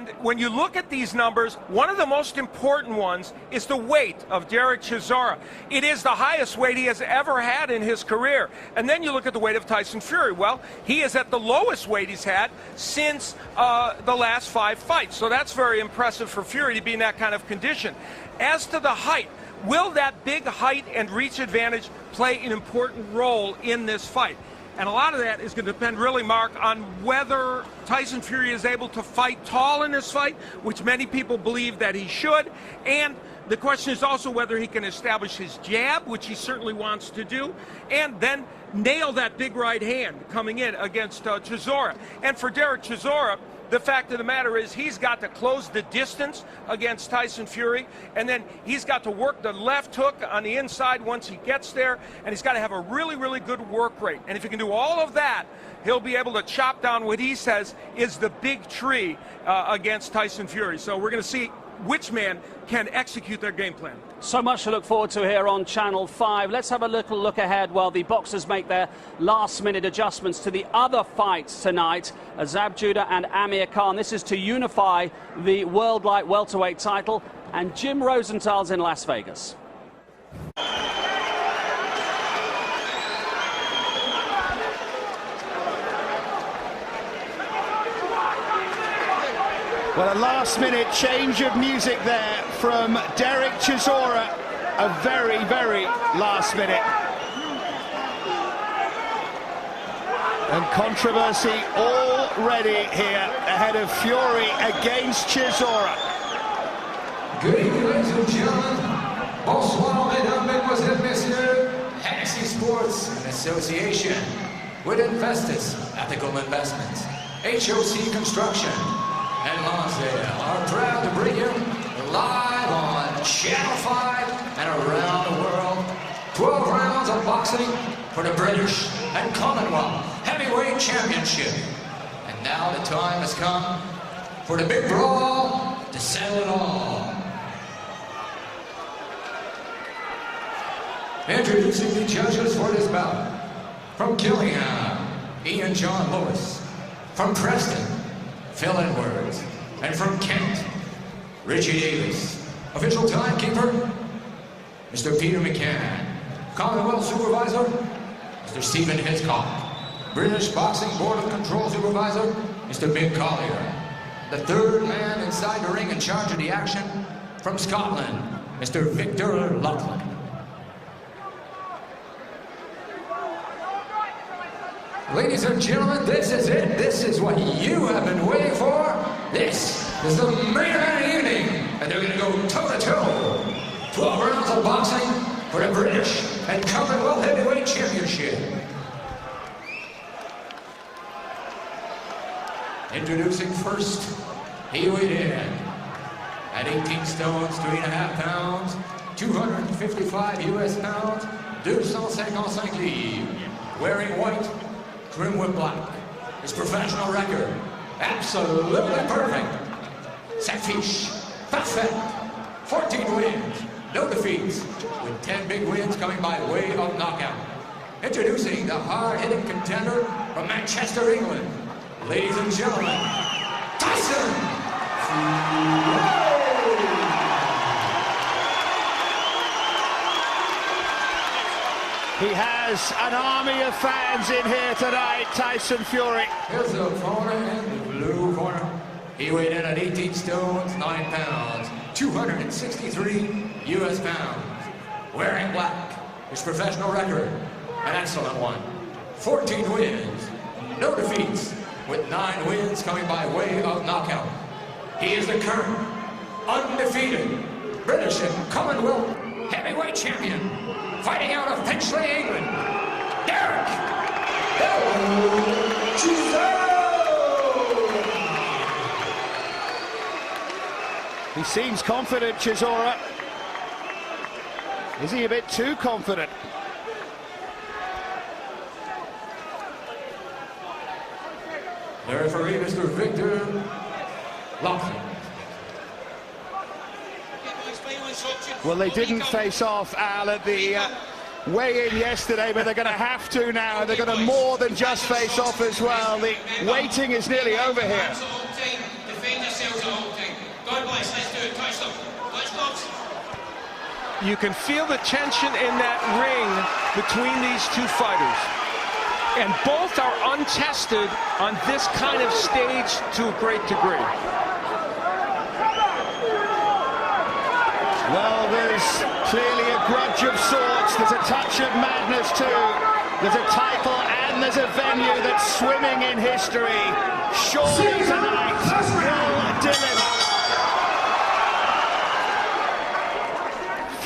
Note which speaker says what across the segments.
Speaker 1: And when you look at these numbers, one of the most important ones is the weight of Derek Chisora. It is the highest weight he has ever had in his career. And then you look at the weight of Tyson Fury. Well, he is at the lowest weight he's had since the last 5 fights. So that's very impressive for Fury to be in that kind of condition. As to the height, will that big height and reach advantage play an important role in this fight? And a lot of that is going to depend really, Mark, on whether Tyson Fury is able to fight tall in this fight, which many people believe that he should. And the question is also whether he can establish his jab, which he certainly wants to do, and then nail that big right hand coming in against Chisora. And for Derek Chisora, the fact of the matter is he's got to close the distance against Tyson Fury, and then he's got to work the left hook on the inside once he gets there, and he's got to have a really, really good work rate. And if he can do all of that, he'll be able to chop down what he says is the big tree against Tyson Fury. So we're going to see which man can execute their game plan.
Speaker 2: So much to look forward to here on Channel 5. Let's have a little look ahead while the boxers make their last-minute adjustments to the other fights tonight. Azab Judah and Amir Khan. This is to unify the World Light Welterweight title. And Jim Rosenthal's in Las Vegas.
Speaker 3: Well, a last-minute change of music there from Derek Chisora. A very, very last minute. And controversy already here ahead of Fury against Chisora.
Speaker 4: Good evening, ladies and gentlemen. Bonsoir, mesdames, mesdemoiselles, messieurs. Hennessy Sports in association with Investis Ethical Investments, HOC Construction, and Lonsdale are proud to bring you live on Channel 5 and around the world 12 rounds of boxing for the British and Commonwealth Heavyweight Championship. And now the time has come for the big brawl to settle it all. Introducing the judges for this bout. From Gillingham, Ian John Lewis. From Preston, Phil Edwards. And from Kent, Richie Davis. Official timekeeper, Mr. Peter McCann. Commonwealth Supervisor, Mr. Stephen Hiscock. British Boxing Board of Control Supervisor, Mr. Mick Collier. The third man inside the ring in charge of the action, from Scotland, Mr. Victor Loughlin. Ladies and gentlemen, this is it. This is what you have been waiting for. This is the main event of the evening. And they're going to go toe-to-toe. 12 rounds of boxing for the British and Commonwealth Heavyweight Championship. Introducing first, he weighed in at 18 stones, 3.5 pounds, 255 US pounds, 255 livres, wearing white, trim with black. His professional record, absolutely perfect. Safish, parfait, 14 wins, no defeats, with 10 big wins coming by way of knockout. Introducing the hard-hitting contender from Manchester, England. Ladies and gentlemen, Tyson Fury!
Speaker 3: He has an army of fans in here tonight, Tyson Fury.
Speaker 4: Here's the opponent in the blue corner. He weighed in at 18 stones, 9 pounds, 263 US pounds. Wearing black, his professional record, an excellent one. 14 wins, no defeats, with 9 wins coming by way of knockout. He is the current, undefeated, British and Commonwealth Heavyweight Champion, fighting out of Finchley, England, Derek Chisora!
Speaker 3: He seems confident, Chisora. Is he a bit too confident?
Speaker 4: The referee, Mr. Victor Loughlin.
Speaker 3: Well, they didn't face off, Al, at the weigh-in yesterday, but they're going to have to now. They're going to more than just face off as well. The waiting is nearly over here.
Speaker 1: You can feel the tension in that ring between these two fighters. And both are untested on this kind of stage to a great degree.
Speaker 3: Well, there's clearly a grudge of sorts. There's a touch of madness too. There's a title and there's a venue that's swimming in history. Surely tonight will deliver.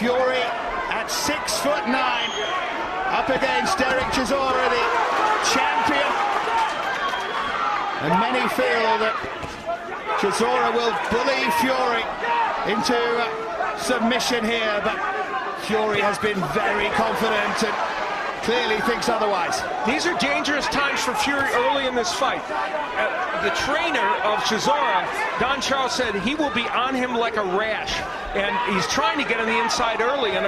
Speaker 3: Fury at 6'9", up against Derek Chisora, the champion. And many feel that Chisora will bully Fury into submission here, but Fury has been very confident and clearly thinks otherwise.
Speaker 1: These are dangerous times for Fury early in this fight. The trainer of Chisora, Don Charles, said he will be on him like a rash, and he's trying to get on the inside early, and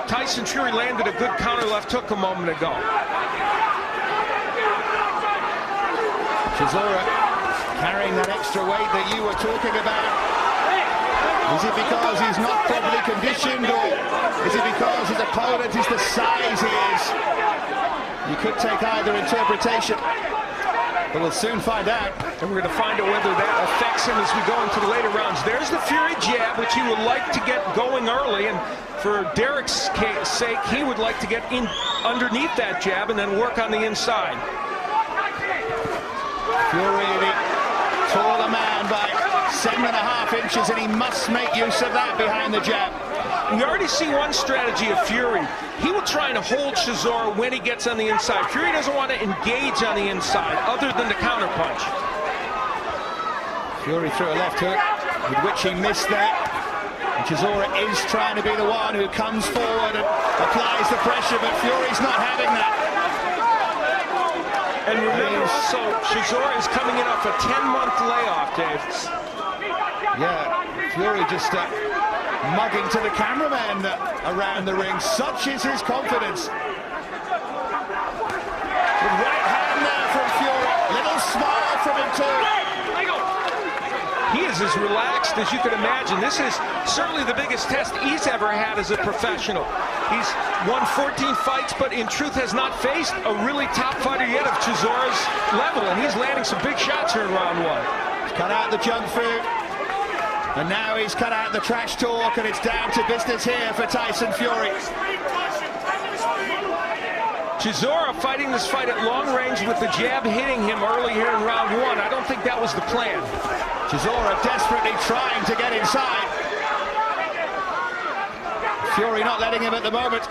Speaker 1: Tyson Fury landed a good counter left hook a moment ago.
Speaker 3: Chisora carrying that extra weight that you were talking about. Is it because he's not properly conditioned, or is it because his opponent is the size he is? You could take either interpretation, but we'll soon find out.
Speaker 1: And we're going to find out whether that affects him as we go into the later rounds. There's the Fury jab, which he would like to get going early, and for Derek's sake, he would like to get in underneath that jab and then work on the inside.
Speaker 3: Fury, the taller man by 7.5 inches, and he must make use of that behind the jab.
Speaker 1: We already see one strategy of Fury. He will try and hold Chisora when he gets on the inside. Fury doesn't want to engage on the inside other than the counter punch.
Speaker 3: Fury threw a left hook, with which he missed that. And Chisora is trying to be the one who comes forward and applies the pressure, but Fury's not having that.
Speaker 1: And remember also, Chisora is coming in off a 10-month layoff, Dave.
Speaker 3: Yeah, Fury just mugging to the cameraman around the ring. Such is his confidence. With right hand there from Fury. Little smile from him too.
Speaker 1: He is as relaxed as you can imagine. This is certainly the biggest test he's ever had as a professional. He's won 14 fights, but in truth has not faced a really top fighter yet of Chisora's level, and he's landing some big shots here in round one.
Speaker 3: He's cut out the junk food, and now he's cut out the trash talk, and it's down to business here for Tyson Fury.
Speaker 1: Chisora fighting this fight at long range with the jab hitting him early here in round one. I don't think that was the plan.
Speaker 3: Chisora desperately trying to get inside. Fury not letting him at the moment.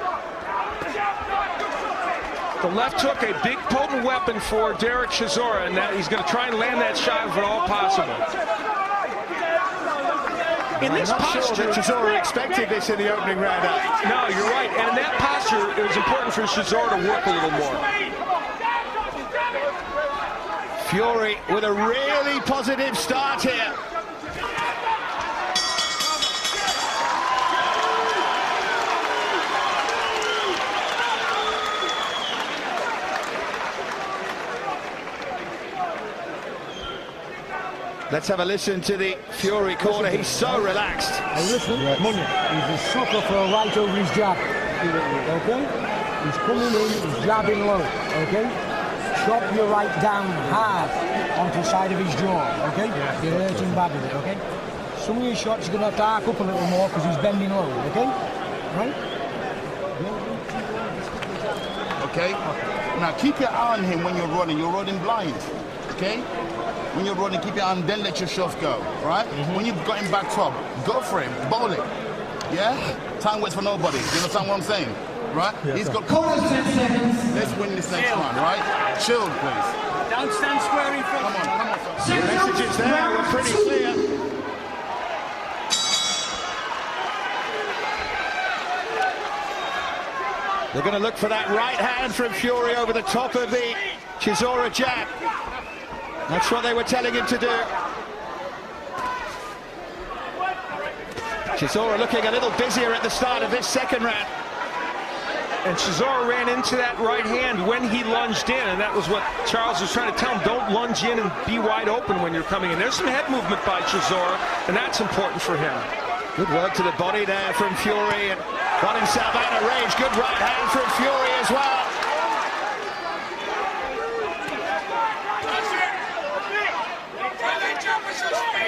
Speaker 1: The left hook, a big potent weapon for Derek Chisora, and that he's going to try and land that shot if at all possible. In this posture,
Speaker 3: sure that Chisora expected this in the opening round.
Speaker 1: No, you're right. And in that posture, it was important for Chisora to work a little more.
Speaker 3: Fury with a really positive start here. Let's have a listen to the Fury corner. He's so relaxed.
Speaker 5: Hey, listen, he's a sucker for a right over his jab. Okay? He's coming in, he's jabbing low. Okay? Chop your right down hard onto the side of his jaw. Okay? You're hurting bad with it. Okay? Some of your shots you're going to have to arc up a little more because he's bending low. Okay? Right?
Speaker 6: Okay? Now keep your eye on him when you're running. You're running blind. Okay? When you're running, keep your hand, then let yourself go, right? When you've got him back top, go for him, bowl it. Yeah? Time waits for nobody. You understand what I'm saying? Right? Yeah, he's got... 10 seconds. Let's win this next one, right? Chill, please.
Speaker 2: Don't stand square in front.
Speaker 6: Come on, come on.
Speaker 3: The messages there were pretty clear. They're going to look for that right hand from Fury over the top of the Chisora jab. That's what they were telling him to do. Chisora looking a little busier at the start of this second round.
Speaker 1: And Chisora ran into that right hand when he lunged in, and that was what Charles was trying to tell him. Don't lunge in and be wide open when you're coming in. There's some head movement by Chisora, and that's important for him.
Speaker 3: Good work to the body there from Fury, and got himself out of range. Good right hand from Fury as well.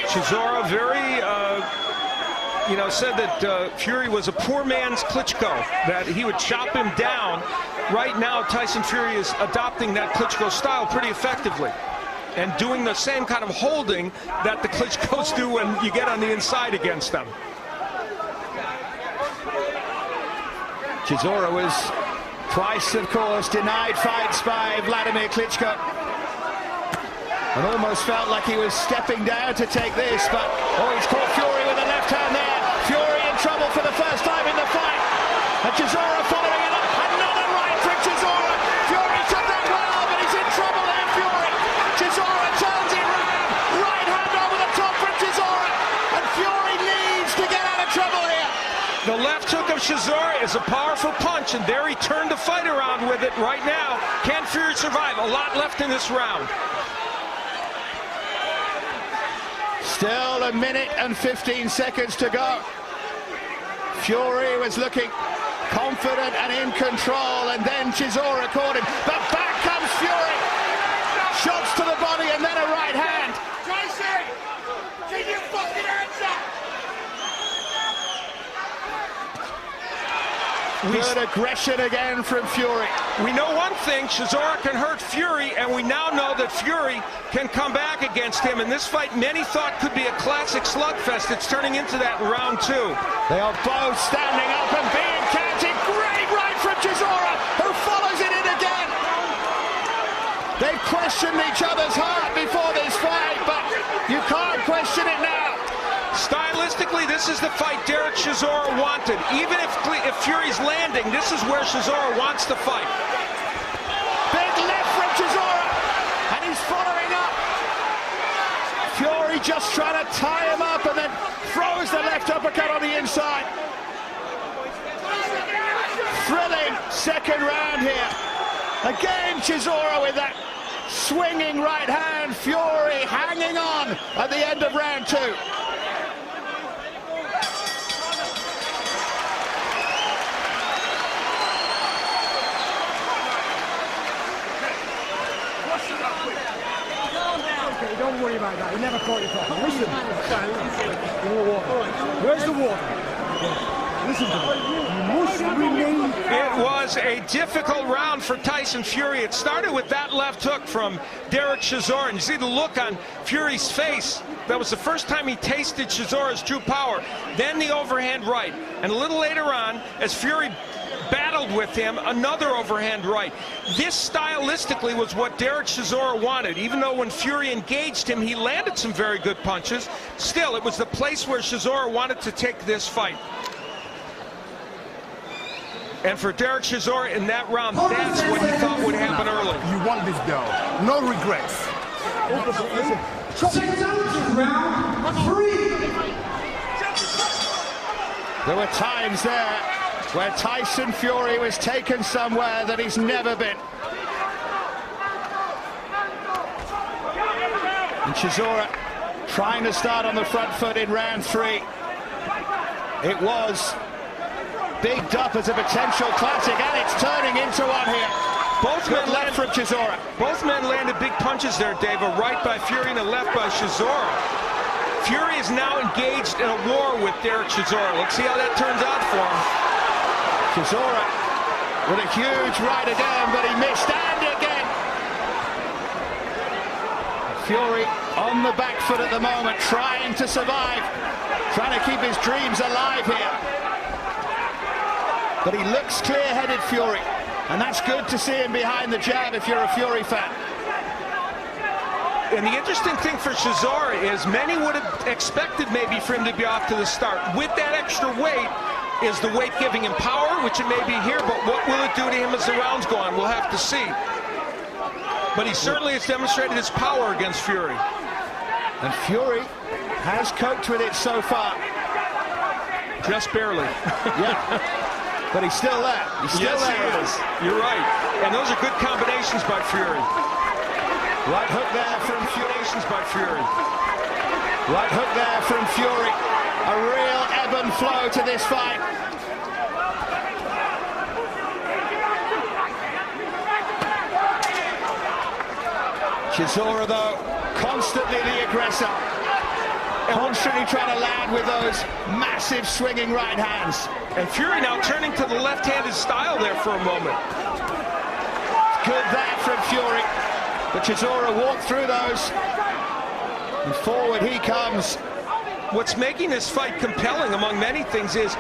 Speaker 1: Chisora said that Fury was a poor man's Klitschko, that he would chop him down. Right now, Tyson Fury is adopting that Klitschko style pretty effectively and doing the same kind of holding that the Klitschkos do when you get on the inside against them.
Speaker 3: Chisora was twice, of course, denied fights by Vladimir Klitschko. And almost felt like he was stepping down to take this, but he's caught Fury with a left hand there. Fury in trouble for the first time in the fight. And Chisora following it up. Another right from Chisora. Fury took that well, but he's in trouble there, Fury. Chisora turns it round. Right hand over the top from Chisora. And Fury needs to get out of trouble here.
Speaker 1: The left hook of Chisora is a powerful punch, and there he turned the fight around with it right now. Can Fury survive? A lot left in this round.
Speaker 3: Still a minute and 15 seconds to go. Fury was looking confident and in control, and then Chisora caught him. But back comes Fury. Shots to the body and then a right hand.
Speaker 7: Tyson, get your fucking hands up!
Speaker 3: Good aggression again from Fury.
Speaker 1: We know one thing, Chisora can hurt Fury, and we now know that Fury can come back against him. And this fight, many thought could be a classic slugfest. It's turning into that in round 2.
Speaker 3: They are both standing up and being counted. Great right from Chisora, who follows it in again. They've questioned each other's heart before this fight, but you can't question it now.
Speaker 1: Stylistically, this is the fight Derek Chisora wanted. Even if Fury's landing, this is where Chisora wants to fight.
Speaker 3: Big left from Chisora, and he's following up. Fury just trying to tie him up and then throws the left uppercut on the inside. Thrilling second round here. Again, Chisora with that swinging right hand. Fury hanging on at the end of round 2.
Speaker 5: Don't worry about that. He never caught you properly. Listen. Where's the water? Listen to me. You must remain.
Speaker 1: It was a difficult round for Tyson Fury. It started with that left hook from Derek Chisora. And you see the look on Fury's face. That was the first time he tasted Chisora's true power. Then the overhand right. And a little later on, as Fury battled with him, another overhand right. This stylistically was what Derek Chisora wanted. Even though when Fury engaged him, he landed some very good punches. Still, it was the place where Chisora wanted to take this fight. And for Derek Chisora in that round, that's what he thought would happen early.
Speaker 6: You want this though. No regrets.
Speaker 7: Round 3.
Speaker 3: There were times there where Tyson Fury was taken somewhere that he's never been. And Chisora trying to start on the front foot in round 3. It was bigged up as a potential classic, and it's turning into one here.
Speaker 1: Both
Speaker 3: Good
Speaker 1: men
Speaker 3: left from Chisora.
Speaker 1: Both men landed big punches there, Dave. A right by Fury and a left by Chisora. Fury is now engaged in a war with Derek Chisora. Let's see how that turns out for him.
Speaker 3: Chisora with a huge right again, but he missed, and again. Fury on the back foot at the moment, trying to survive, trying to keep his dreams alive here. But he looks clear-headed, Fury, and that's good to see him behind the jab if you're a Fury fan.
Speaker 1: And the interesting thing for Chisora is many would have expected maybe for him to be off to the start. With that extra weight, is the weight giving him power, which it may be here, but what will it do to him as the rounds go on? We'll have to see. But he certainly has demonstrated his power against Fury.
Speaker 3: And Fury has coped with it so far.
Speaker 1: Just barely.
Speaker 3: Yeah. But he's still there. He's still there.
Speaker 1: He is. You're right. And those are good combinations by Fury.
Speaker 3: Right hook there from Fury.
Speaker 1: By Fury.
Speaker 3: Right hook there from Fury. A real ebb and flow to this fight. Chisora, though, constantly the aggressor. Constantly trying to land with those massive swinging right hands.
Speaker 1: And Fury now turning to the left-handed style there for a moment.
Speaker 3: Good there from Fury. But Chisora walked through those. And forward he comes.
Speaker 1: What's making this fight compelling, among many things, is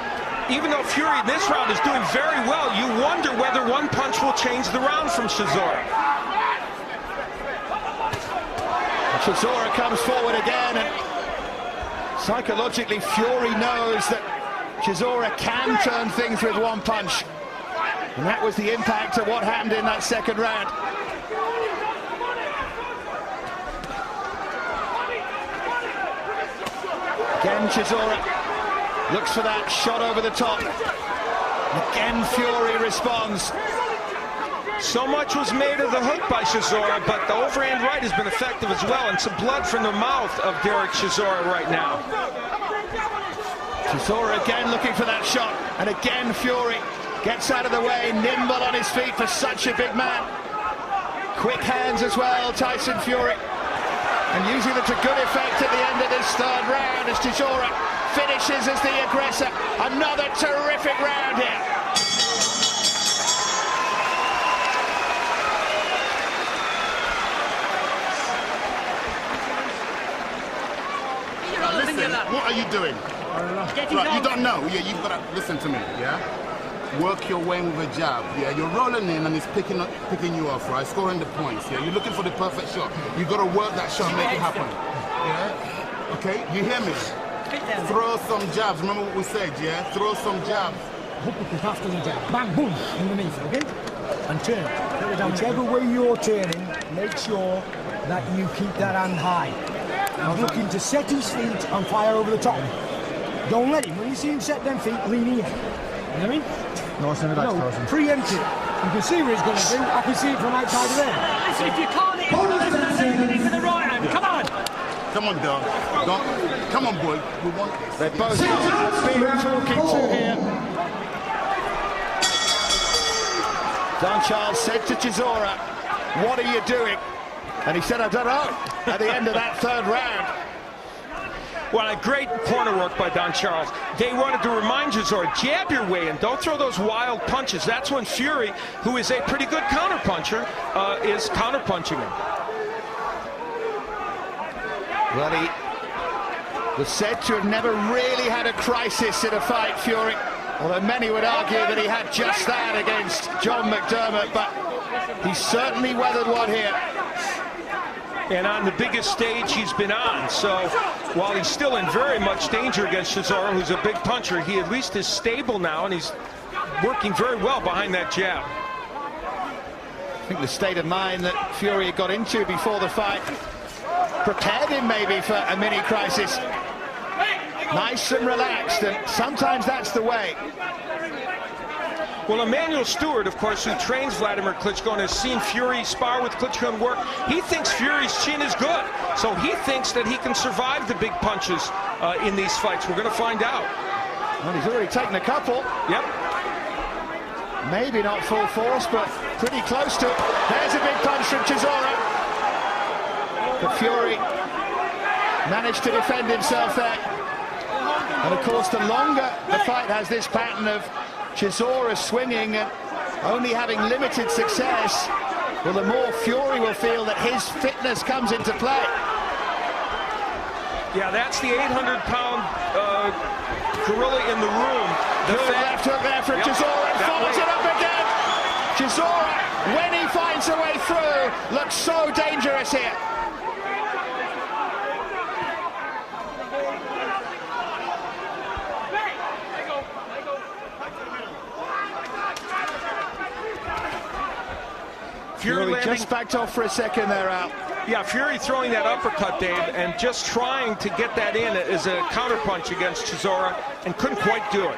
Speaker 1: even though Fury in this round is doing very well, you wonder whether one punch will change the round from Chisora.
Speaker 3: Chisora comes forward again, and psychologically Fury knows that Chisora can turn things with one punch. And that was the impact of what happened in that second round. Again, Chisora looks for that shot over the top. Again, Fury responds.
Speaker 1: So much was made of the hook by Chisora, but the overhand right has been effective as well, and some blood from the mouth of Derek Chisora right now.
Speaker 3: Chisora again looking for that shot, and again Fury gets out of the way, nimble on his feet for such a big man. Quick hands as well, Tyson Fury. And using them to good effect at the end of this third round as Chisora finishes as the aggressor. Another terrific round here.
Speaker 6: Listen, what are you doing? Right, you don't know. Yeah, you've got to listen to me. Yeah, work your way with a jab. Yeah, you're rolling in and it's picking you off. Right, scoring the points. Yeah, you're looking for the perfect shot. You got to work that shot, and make it happen. Yeah. Okay, you hear me? Throw some jabs. Remember what we said? Yeah, throw some jabs.
Speaker 5: Hook it after the jab. Bang, boom, underneath, okay? And turn. Whichever way you're turning, make sure that you keep that hand high. He's looking to set his feet and fire over the top. Don't let him. When you see him set them feet, lean here. You know what I mean?
Speaker 8: Nice and relaxed, Tyson.
Speaker 5: Preempt it. You can see what he's going to do. I can see it from outside of there.
Speaker 7: Listen, if you can't hit him with the right hand, come on!
Speaker 6: Come on, dog. Come on, boy. We want this.
Speaker 3: They're both being talking to here. Don Charles said to Chisora, "What are you doing?" And he said, "I don't know," at the end of that third round.
Speaker 1: Well, a great corner work by Don Charles. They wanted to remind Chisora, jab your way in. Don't throw those wild punches. That's when Fury, who is a pretty good counterpuncher, is counterpunching him.
Speaker 3: Well, he was said to have never really had a crisis in a fight, Fury. Although many would argue that he had just that against John McDermott, but he's certainly weathered one here.
Speaker 1: And on the biggest stage he's been on. So while he's still in very much danger against Chisora, who's a big puncher, he at least is stable now, and he's working very well behind that jab.
Speaker 3: I think the state of mind that Fury got into before the fight prepared him maybe for a mini crisis. Nice and relaxed, and sometimes that's the way.
Speaker 1: Well, Emmanuel Stewart, of course, who trains Vladimir Klitschko and has seen Fury spar with Klitschko and work, he thinks Fury's chin is good. So he thinks that he can survive the big punches in these fights. We're going to find out.
Speaker 3: Well, he's already taken a couple.
Speaker 1: Yep.
Speaker 3: Maybe not full force, but pretty close to it. There's a big punch from Chisora. But Fury managed to defend himself there. And of course, the longer the fight has this pattern of Chisora swinging and only having limited success, well, the more Fury will feel that his fitness comes into play.
Speaker 1: Yeah, that's the 800-pound gorilla in the room.
Speaker 3: The left hook there from Chisora, and follows it up again. Chisora, when he finds a way through, looks so dangerous here. Fury just backed off for a second there, Al.
Speaker 1: Yeah, Fury throwing that uppercut, Dave, and just trying to get that in as a counterpunch against Chisora, and couldn't quite do it.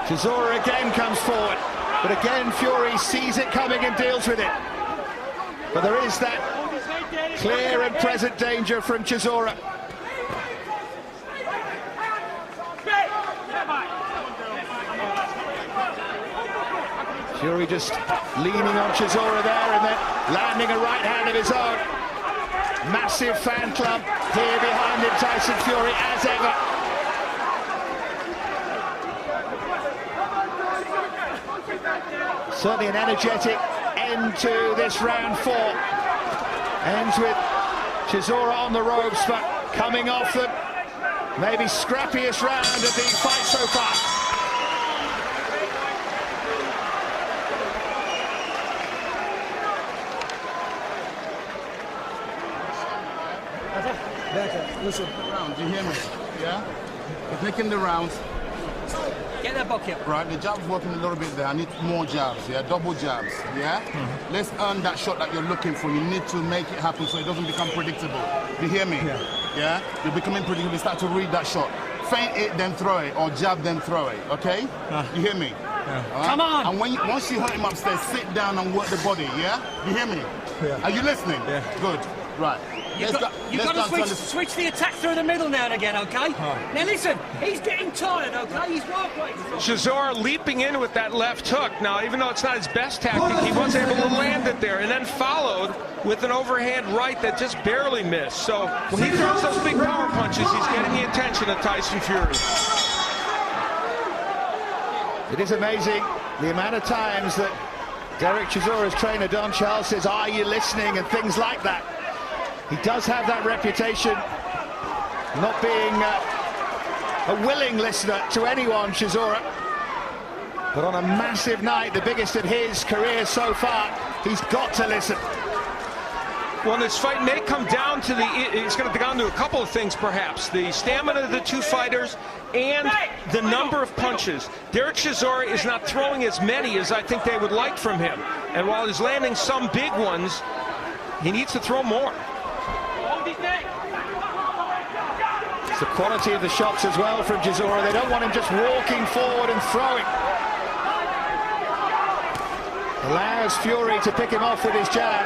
Speaker 3: Chisora again comes forward, but again Fury sees it coming and deals with it. But there is that Clear and present danger from Chisora. Fury just leaning on Chisora there and then landing a right hand of his own. Massive fan club here behind him, Tyson Fury, as ever. Certainly an energetic end to this round 4. Ends with Chisora on the ropes, but coming off the maybe scrappiest round of the fight so far.
Speaker 6: Listen, rounds, you hear me? Yeah? He's making the rounds.
Speaker 8: Get that bucket.
Speaker 6: Right, the jab's working a little bit there. I need more jabs, yeah? Double jabs, yeah? Let's earn that shot that you're looking for. You need to make it happen so it doesn't become predictable. You hear me? Yeah? You're becoming predictable. You start to read that shot. Feint it, then throw it, or jab, then throw it, okay? You hear me? Right?
Speaker 8: Come on!
Speaker 6: And once you hurt him upstairs, sit down and work the body, yeah? You hear me? Are you listening? Yeah. Good. Right.
Speaker 8: You've got to switch the attack through the middle now and again, okay? Now listen, he's getting tired, okay? He's walking.
Speaker 1: Chisora leaping in with that left hook. Now, even though it's not his best tactic, he was able to land it there and then followed with an overhand right that just barely missed. So when he throws those big power punches, he's getting the attention of Tyson Fury.
Speaker 3: It is amazing the amount of times that Derek Chisora's trainer, Don Charles, says, "Are you listening?" and things like that. He does have that reputation, not being a willing listener to anyone, Chisora. But on a massive night, the biggest in his career so far, he's got to listen.
Speaker 1: Well, this fight may come down to it's going to come down to a couple of things, perhaps. The stamina of the two fighters and the number of punches. Derek Chisora is not throwing as many as I think they would like from him. And while he's landing some big ones, he needs to throw more.
Speaker 3: It's the quality of the shots as well from Chisora. They don't want him just walking forward and throwing. Allows Fury to pick him off with his jab.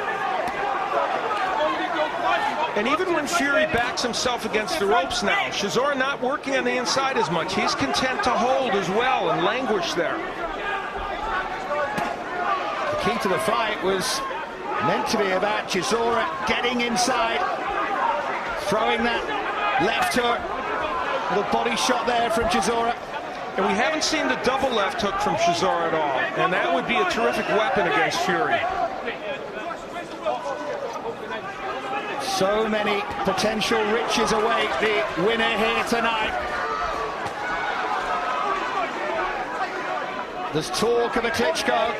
Speaker 1: And even when Fury backs himself against the ropes now, Chisora not working on the inside as much. He's content to hold as well and languish there.
Speaker 3: The key to the fight was meant to be about Chisora getting inside, throwing that left hook. Little body shot there from Chisora.
Speaker 1: And we haven't seen the double left hook from Chisora at all. And that would be a terrific weapon against Fury.
Speaker 3: So many potential riches await the winner here tonight. There's talk of a Klitschko.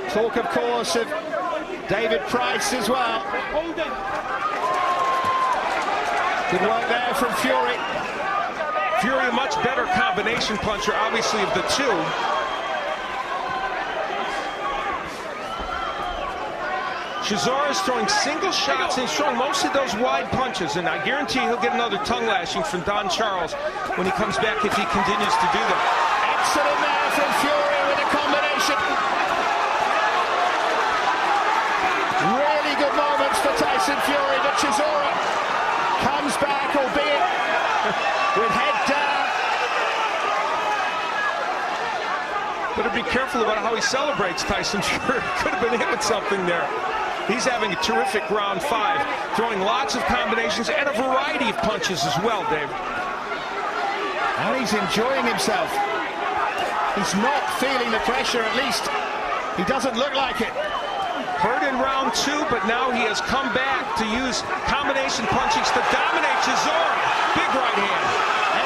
Speaker 3: Talk, of course, of David Price as well. Good work there from Fury.
Speaker 1: Fury, a much better combination puncher, obviously, of the two. Chisora is throwing single shots and he's throwing most of those wide punches, and I guarantee he'll get another tongue lashing from Don Charles when he comes back if he continues to do that.
Speaker 3: Excellent there from Fury with a combination. Really good moments for Tyson Fury, but Chisora comes back, albeit with head down.
Speaker 1: Better be careful about how he celebrates, Tyson Fury. Could have been hit with something there. He's having a terrific round 5, throwing lots of combinations and a variety of punches as well, Dave.
Speaker 3: And he's enjoying himself. He's not feeling the pressure, at least. He doesn't look like it.
Speaker 1: Hurt in round 2, but now he has come back to use combination punches to dominate Chisora. Big right hand.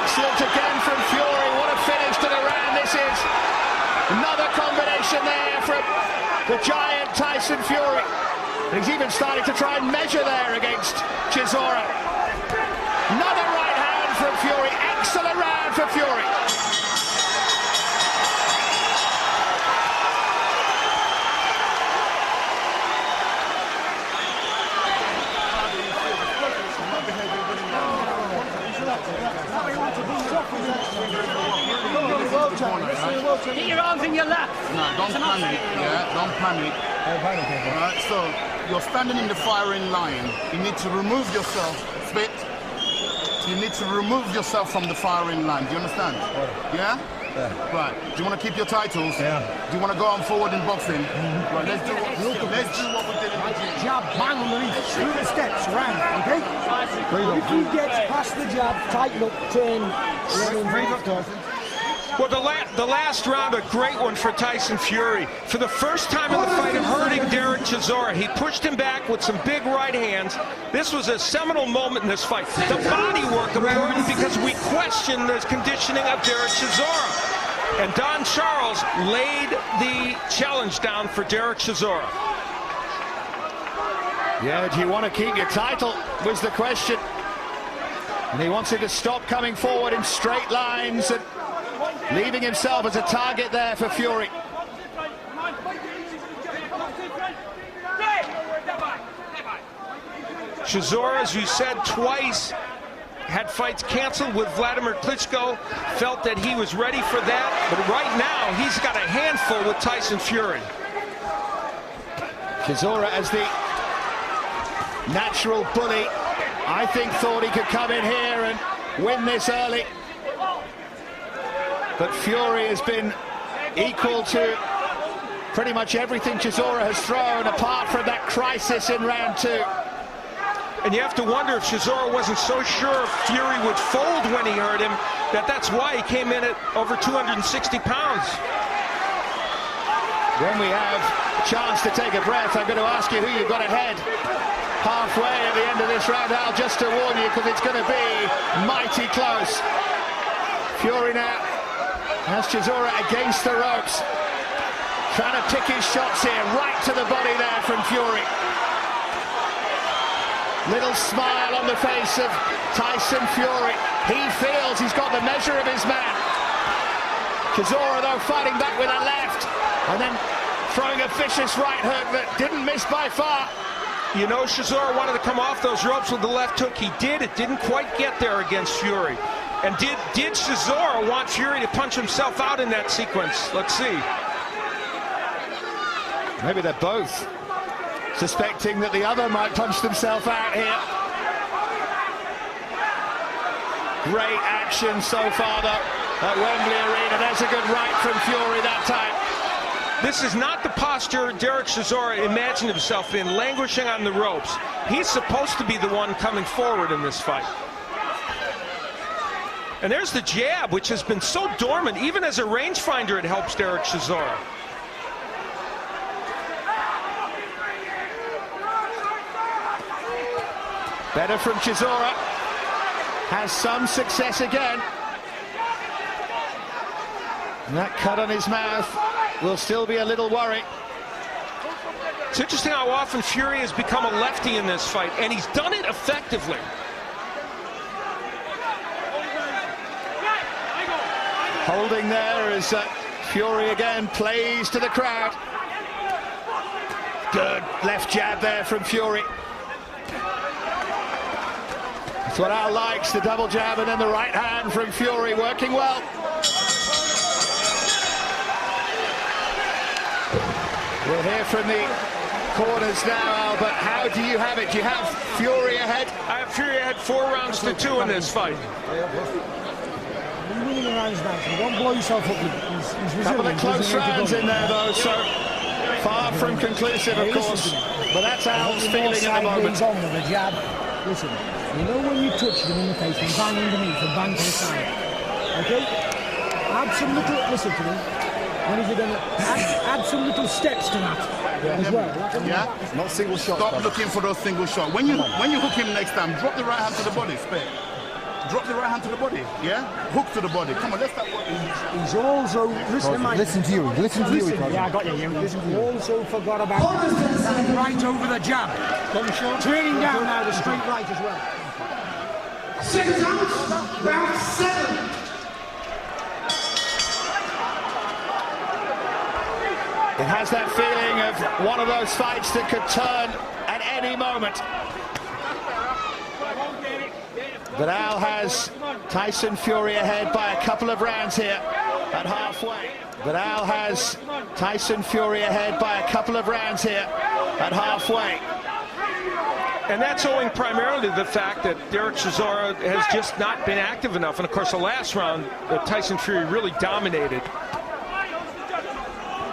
Speaker 3: Excellent again from Fury. What a finish to the round this is. Another combination there from the giant Tyson Fury. He's even starting to try and measure there against Chisora. Another right hand from Fury. Excellent round for Fury.
Speaker 8: Get your arms in your lap.
Speaker 6: No, don't panic, yeah? Don't panic. Alright, so you're standing in the firing line. You need to remove yourself, spit. You need to remove yourself from the firing line. Do you understand? Yeah? Yeah. Right. Do you want to keep your titles? Yeah. Do you want to go on forward in boxing? Right. Let's do what we did in the gym.
Speaker 5: Jab, bang underneath, through the steps, round, okay? If he gets past the jab, tighten up, turn.
Speaker 1: Well, the last round, a great one for Tyson Fury. For the first time in the fight, hurting Derek Chisora. He pushed him back with some big right hands. This was a seminal moment in this fight. The body work important because we question the conditioning of Derek Chisora. And Don Charles laid the challenge down for Derek Chisora.
Speaker 3: Yeah, do you want to keep your title, was the question. And he wanted to stop coming forward in straight lines and leaving himself as a target there for Fury.
Speaker 1: Chisora, as you said, twice had fights canceled with Vladimir Klitschko, felt that he was ready for that, but right now he's got a handful with Tyson Fury.
Speaker 3: Chisora, as the natural bully, I think thought he could come in here and win this early. But Fury has been equal to pretty much everything Chisora has thrown, apart from that crisis in round 2.
Speaker 1: And you have to wonder if Chisora wasn't so sure Fury would fold when he hurt him, that's why he came in at over 260 pounds.
Speaker 3: When we have a chance to take a breath, I'm going to ask you who you've got ahead halfway at the end of this round, Al, just to warn you, because it's going to be mighty close. Fury now has Chisora against the ropes, trying to pick his shots here, right to the body there from Fury. Little smile on the face of Tyson Fury. He feels he's got the measure of his man. Chisora, though, fighting back with a left, and then throwing a vicious right hook that didn't miss by far.
Speaker 1: You know, Chisora wanted to come off those ropes with the left hook. He did. It didn't quite get there against Fury. And did Chisora want Fury to punch himself out in that sequence? Let's see.
Speaker 3: Maybe they're both suspecting that the other might punch themselves out here. Great action so far, though, at Wembley Arena. There's a good right from Fury that time.
Speaker 1: This is not the posture Derek Chisora imagined himself in, languishing on the ropes. He's supposed to be the one coming forward in this fight. And there's the jab, which has been so dormant. Even as a rangefinder, it helps Derek Chisora.
Speaker 3: Better from Chisora. Has some success again. And that cut on his mouth will still be a little worry.
Speaker 1: It's interesting how often Fury has become a lefty in this fight, and he's done it effectively.
Speaker 3: Holding there as Fury again plays to the crowd. Good left jab there from Fury. That's what Al likes, the double jab, and then the right hand from Fury working well. We'll hear from the corners now, Al, but how do you have it? Do you have Fury ahead?
Speaker 1: I have Fury ahead 4-2 in this fight.
Speaker 5: You're winning the rounds now, so don't blow yourself up. He's
Speaker 3: couple of close rounds in there, though, so far from conclusive, of course. But that's Al's feeling at the moment.
Speaker 5: On with the jab. Listen, you know when you touch them in the face and bang underneath and bang to the side, okay? Add some little, listen to me. When is it going to add some little steps to that as well?
Speaker 6: Yeah?
Speaker 3: Not single shots.
Speaker 6: Stop looking for those single shots. When you hook him next time, drop the right hand to the body, spare. Drop the right hand to the body, yeah? Hook to the body. Come on, let's start working.
Speaker 5: He's also,
Speaker 9: listen to you.
Speaker 5: Yeah, I got you. He also forgot about right over the jab. Turning down now the straight right as well.
Speaker 7: 6 rounds, round 7.
Speaker 3: It has that feeling of one of those fights that could turn at any moment. But Al has Tyson Fury ahead by a couple of rounds here at halfway. But Al has Tyson Fury ahead by a couple of rounds here at halfway.
Speaker 1: And that's owing primarily to the fact that Derek Chisora has just not been active enough. And of course, the last round, Tyson Fury really dominated.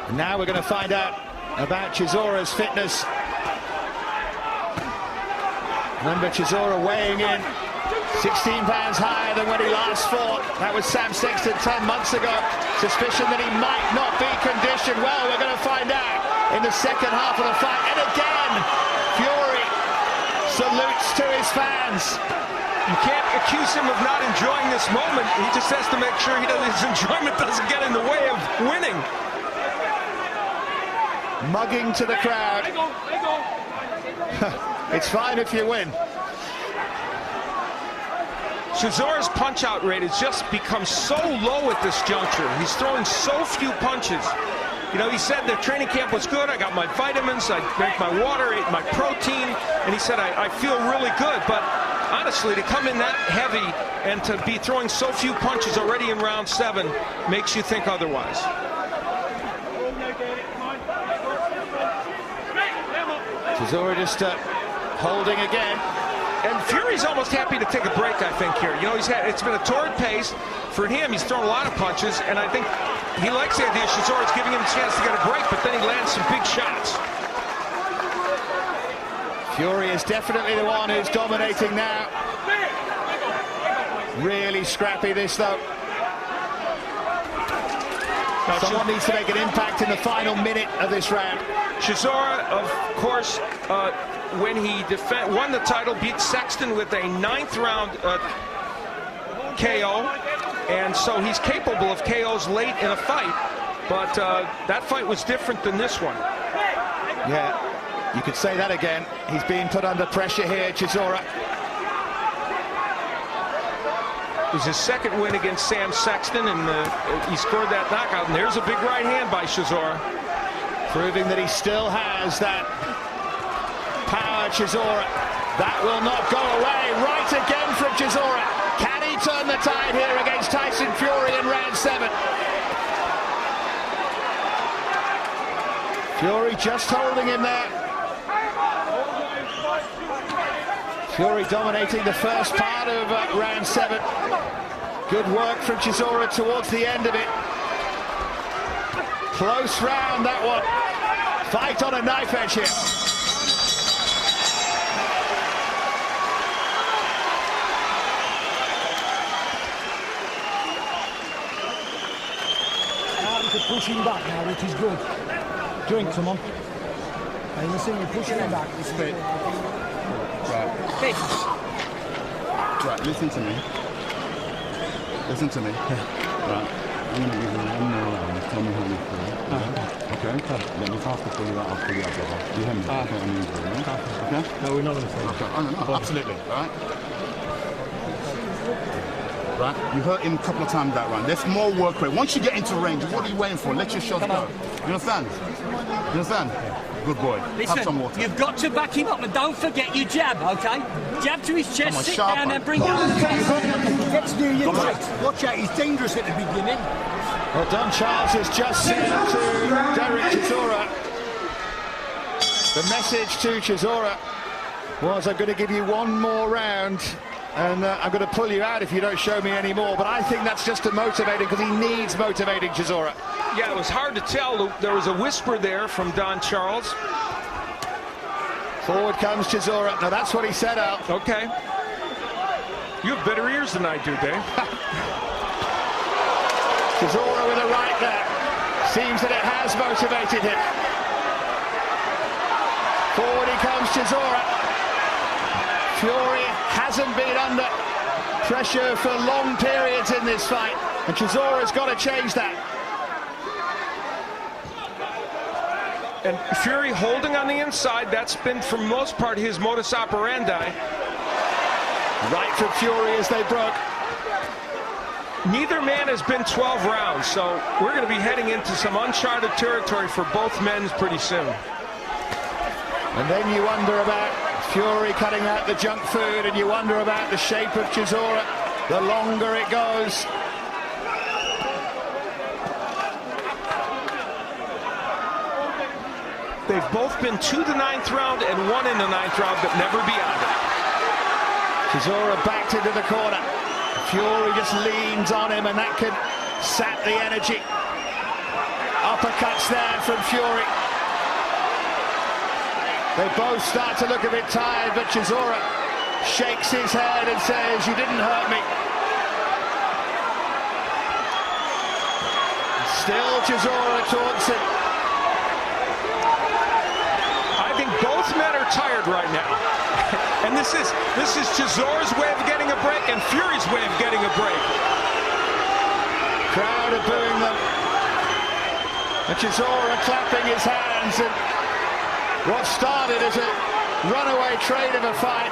Speaker 3: And now we're going to find out about Chisora's fitness. Remember, Chisora weighing in 16 pounds higher than when he last fought. That was Sam Sexton 10 months ago. Suspicion that he might not be conditioned. Well, we're going to find out in the second half of the fight. And again, Fury salutes to his fans.
Speaker 1: You can't accuse him of not enjoying this moment. He just has to make sure his enjoyment doesn't get in the way of winning.
Speaker 3: Mugging to the crowd. It's fine if you win.
Speaker 1: Chisora's punch-out rate has just become so low at this juncture. He's throwing so few punches. You know, he said the training camp was good. I got my vitamins, I drank my water, ate my protein, and he said, I feel really good. But honestly, to come in that heavy and to be throwing so few punches already in round 7 makes you think otherwise.
Speaker 3: Chisora just holding again.
Speaker 1: And Fury's almost happy to take a break, I think, here. You know, it's been a torrid pace. For him, he's thrown a lot of punches, and I think he likes the idea Chisora's giving him a chance to get a break, but then he lands some big shots.
Speaker 3: Fury is definitely the one who's dominating now. Really scrappy, this, though. Someone needs to make an impact in the final minute of this round.
Speaker 1: Chisora, of course, when he won the title, beat Sexton with a 9th round KO, and so he's capable of KOs late in a fight, but that fight was different than this one.
Speaker 3: Yeah, you could say that again. He's being put under pressure here, Chisora.
Speaker 1: It was his 2nd win against Sam Sexton, and he scored that knockout, and there's a big right hand by Chisora.
Speaker 3: Proving that he still has that power, Chisora. That will not go away. Right again from Chisora. Can he turn the tide here against Tyson Fury in round 7? Fury just holding him there. Fury dominating the first part of round 7. Good work from Chisora towards the end of it. Close round, that one. Fight on a knife edge here.
Speaker 5: To push him back now, which is good. Drink, come on. And listen, you're pushing him back.
Speaker 6: Spit. Right, listen to me. Listen to me. Right. I'm going to give you one more round. Tell me how you feel. Okay? Then if I have to pull you out, I'll pull you out, brother. You hear me? Okay?
Speaker 5: No, we're not going to say
Speaker 6: Okay. Oh, no, absolutely. Right? Right? You hurt him a couple of times that round. There's more work rate. Once you get into range, what are you waiting for? Let your shots go. You understand? You understand? Good boy.
Speaker 8: Listen,
Speaker 6: have some water.
Speaker 8: You've got to back him up, and don't forget your jab, okay? Jab to his chest, sit down and bring it up.
Speaker 5: Let's do your right. Watch out, he's dangerous at the beginning.
Speaker 3: Well, Don Charles has just said to Derek Chisora, the message to Chisora was, I'm going to give you one more round, and I'm going to pull you out if you don't show me any more. But I think that's just to motivate him, because he needs motivating Chisora.
Speaker 1: Yeah, it was hard to tell. There was a whisper there from Don Charles.
Speaker 3: Forward comes Chisora. Now, that's what he said, Al.
Speaker 1: Okay. You have better ears than I do, Dave.
Speaker 3: Chisora with a right there. Seems that it has motivated him. Forward he comes, Chisora. Fury hasn't been under pressure for long periods in this fight, and Chisora's got to change that.
Speaker 1: And Fury holding on the inside, that's been for most part his modus operandi.
Speaker 3: Right from Fury as they broke.
Speaker 1: Neither man has been 12 rounds, so we're going to be heading into some uncharted territory for both men pretty soon.
Speaker 3: And then you wonder about Fury cutting out the junk food, and you wonder about the shape of Chisora the longer it goes.
Speaker 1: They've both been to the 9th round and won in the 9th round, but never beyond it.
Speaker 3: Chisora backed into the corner. Fury just leans on him, and that can sap the energy. Uppercuts there from Fury. They both start to look a bit tired, but Chisora shakes his head and says, "You didn't hurt me." Still Chisora taunts him.
Speaker 1: I think both men are tired right now. And this is Chisora's way of getting a break and Fury's way of getting a break.
Speaker 3: Crowd are booing them. And Chisora clapping his hands, and what started as a runaway trade of a fight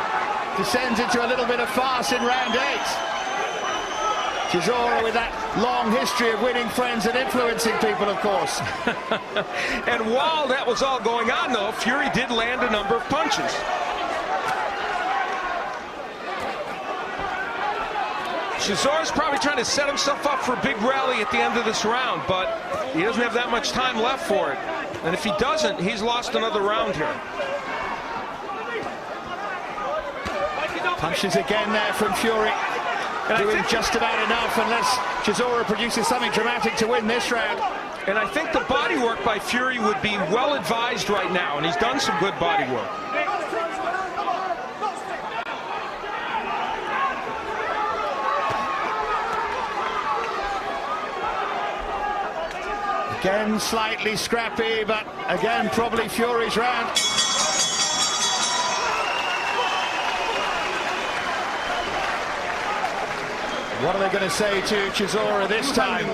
Speaker 3: descends into a little bit of farce in round 8. Chisora with that long history of winning friends and influencing people, of course.
Speaker 1: And while that was all going on, though, Fury did land a number of punches. Chisora's probably trying to set himself up for a big rally at the end of this round, but he doesn't have that much time left for it. And if he doesn't, he's lost another round here.
Speaker 3: Punches again there from Fury. Doing just about enough unless Chisora produces something dramatic to win this round.
Speaker 1: And I think the body work by Fury would be well advised right now, and he's done some good body work.
Speaker 3: Again, slightly scrappy, but again, probably Fury's round. What are they going to say to Chisora this time?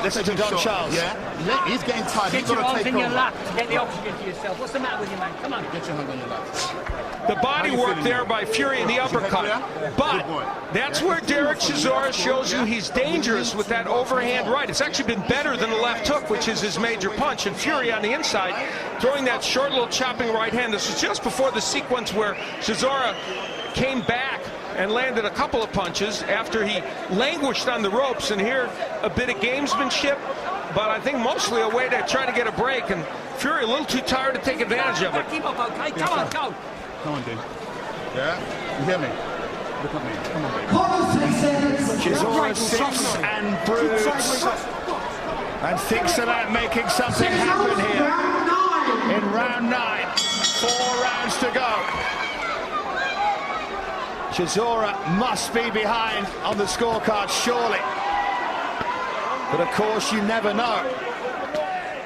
Speaker 3: Listen to Don Charles.
Speaker 6: Yeah, he's getting tired.
Speaker 8: Get your arms in your lap to get the oxygen to yourself. What's the matter with you, man? Come on.
Speaker 6: Get your hand on your lap.
Speaker 1: The body work there by Fury and the uppercut. But that's where Derek Chisora shows you he's dangerous with that overhand right. It's actually been better than the left hook, which is his major punch. And Fury on the inside throwing that short little chopping right hand. This was just before the sequence where Chisora came back and landed a couple of punches after he languished on the ropes. And here a bit of gamesmanship, but I think mostly a way to try to get a break. And Fury a little too tired to take advantage of it.
Speaker 8: Keep up, okay? Come on, go.
Speaker 6: Come on, dude. Yeah? You hear me? Look at me. Come on, baby.
Speaker 3: Chisora sits and broods and thinks about making something happen here in round 9. 4 rounds to go. Chisora must be behind on the scorecard, surely. But of course, you never know.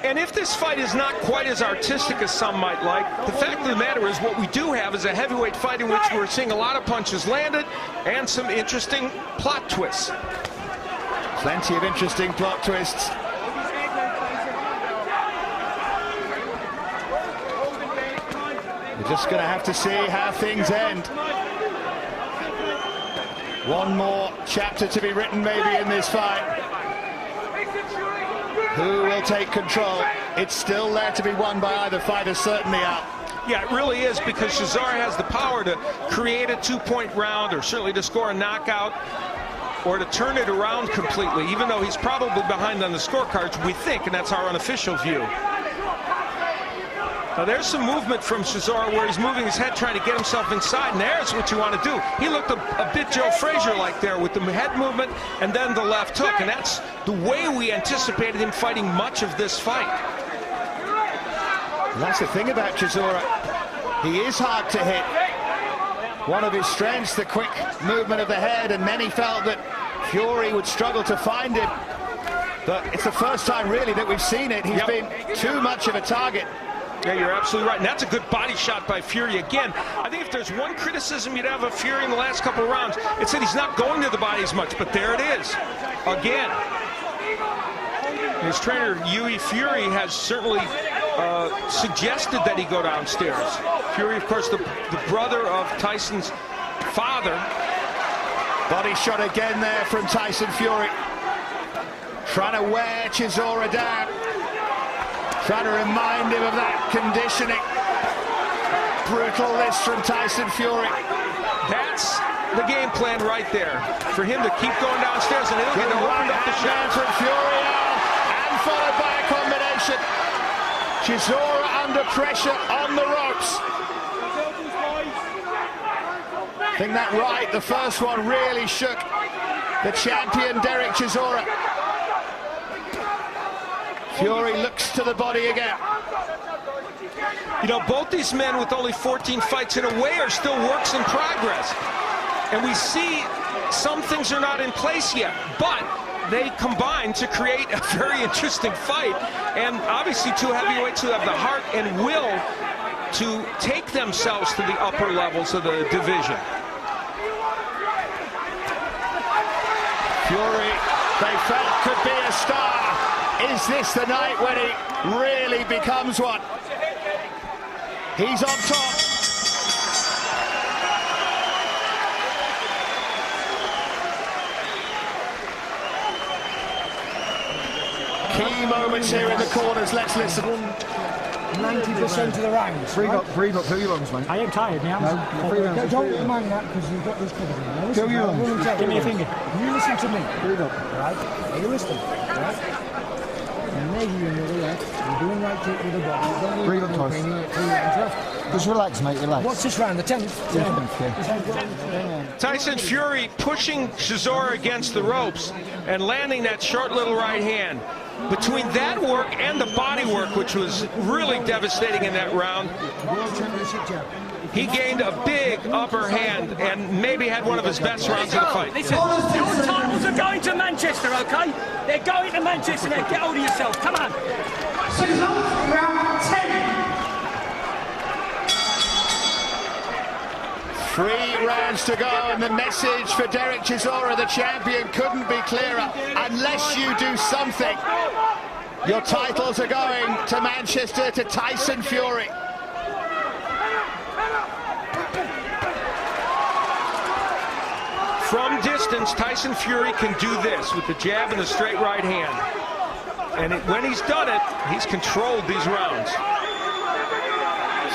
Speaker 1: And if this fight is not quite as artistic as some might like, the fact of the matter is what we do have is a heavyweight fight in which we're seeing a lot of punches landed and some interesting plot twists.
Speaker 3: Plenty of interesting plot twists. We're just going to have to see how things end. One more chapter to be written maybe in this fight. Who will take control? It's still there to be won by either fighter, certainly out.
Speaker 1: Yeah, it really is, because Chisora has the power to create a 2-point round, or certainly to score a knockout, or to turn it around completely, even though he's probably behind on the scorecards, we think, and that's our unofficial view. Now there's some movement from Chisora where he's moving his head, trying to get himself inside, and there's what you want to do. He looked a bit Joe Frazier-like there with the head movement and then the left hook, and that's the way we anticipated him fighting much of this fight.
Speaker 3: And that's the thing about Chisora. He is hard to hit. One of his strengths, the quick movement of the head, and many felt that Fury would struggle to find him. But it's the first time, really, that we've seen it. He's been too much of a target.
Speaker 1: Yeah, you're absolutely right. And that's a good body shot by Fury. Again, I think if there's one criticism you'd have of Fury in the last couple of rounds, it's that he's not going to the body as much. But there it is. Again. His trainer, Yui Fury, has certainly suggested that he go downstairs. Fury, of course, the brother of Tyson's father.
Speaker 3: Body shot again there from Tyson Fury. Trying to wear Chisora down. Trying to remind him of that conditioning. Brutal list from Tyson Fury.
Speaker 1: That's the game plan right there. For him to keep going downstairs, and he'll get to open up the shot
Speaker 3: from Fury, and followed by a combination. Chisora under pressure on the ropes. I think that right, the first one really shook the champion Derek Chisora. Fury looks to the body again.
Speaker 1: You know, both these men with only 14 fights in a way are still works in progress. And we see some things are not in place yet, but they combine to create a very interesting fight. And obviously two heavyweights who have the heart and will to take themselves to the upper levels of the division.
Speaker 3: Fury, they felt could be a star. Is this the night when he really becomes one? He's on top. Key moments here in the corners. Let's listen.
Speaker 5: 90% of the rounds.
Speaker 9: Free up 2 lungs, mate.
Speaker 5: I ain't tired now.
Speaker 9: No, 3 rounds.
Speaker 5: Don't mind that because you've got this covered. Now, listen,
Speaker 9: 2 lungs.
Speaker 5: give me a finger. You listen to me.
Speaker 9: 3 up.
Speaker 5: Right? Are you listening? Right? And measuring with the left. You're doing right kick with the body.
Speaker 9: 3 up twice. Just relax, mate, relax.
Speaker 5: What's this round? The 10th?
Speaker 9: Yeah.
Speaker 1: Tyson Fury pushing Chisora against the ropes and landing that short little right hand. Between that work and the body work, which was really devastating in that round, he gained a big upper hand and maybe had one of his best rounds of the fight.
Speaker 8: Listen, your titles are going to Manchester, okay? They're going to Manchester now. Get hold of yourself. Come on.
Speaker 7: Round 10.
Speaker 3: 3 rounds to go, and the message for Derek Chisora, the champion, couldn't be clearer. Unless you do something, your titles are going to Manchester, to Tyson Fury.
Speaker 1: From distance, Tyson Fury can do this with the jab and the straight right hand. And when he's done it, he's controlled these rounds.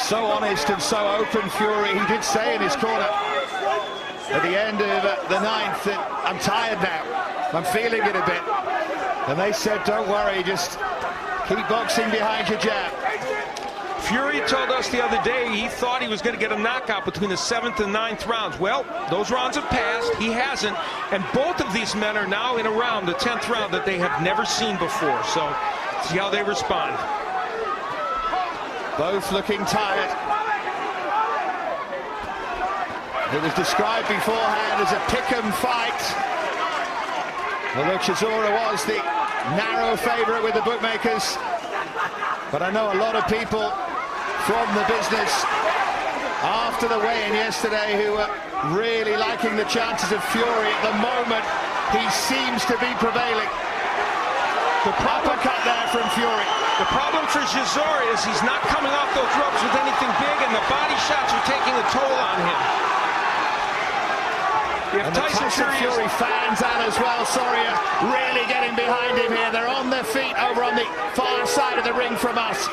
Speaker 3: So honest and so open, Fury. He did say in his corner at the end of the 9th that I'm tired now. I'm feeling it a bit. And they said, don't worry, just keep boxing behind your jab.
Speaker 1: Fury told us the other day he thought he was going to get a knockout between the 7th and 9th rounds. Well, those rounds have passed. He hasn't. And both of these men are now in a round, the 10th round, that they have never seen before. So see how they respond.
Speaker 3: Both looking tired. It was described beforehand as a pick-em fight. Although Chisora was the narrow favourite with the bookmakers. But I know a lot of people from the business after the weigh-in yesterday who were really liking the chances of Fury. At the moment, he seems to be prevailing. The proper cut there from Fury.
Speaker 1: The problem for Chisora is he's not coming off those ropes with anything big, and the body shots are taking a toll on him.
Speaker 3: And the Tyson Fury fans and as well, Soria really getting behind him here. They're on their feet over on the far side of the ring from us.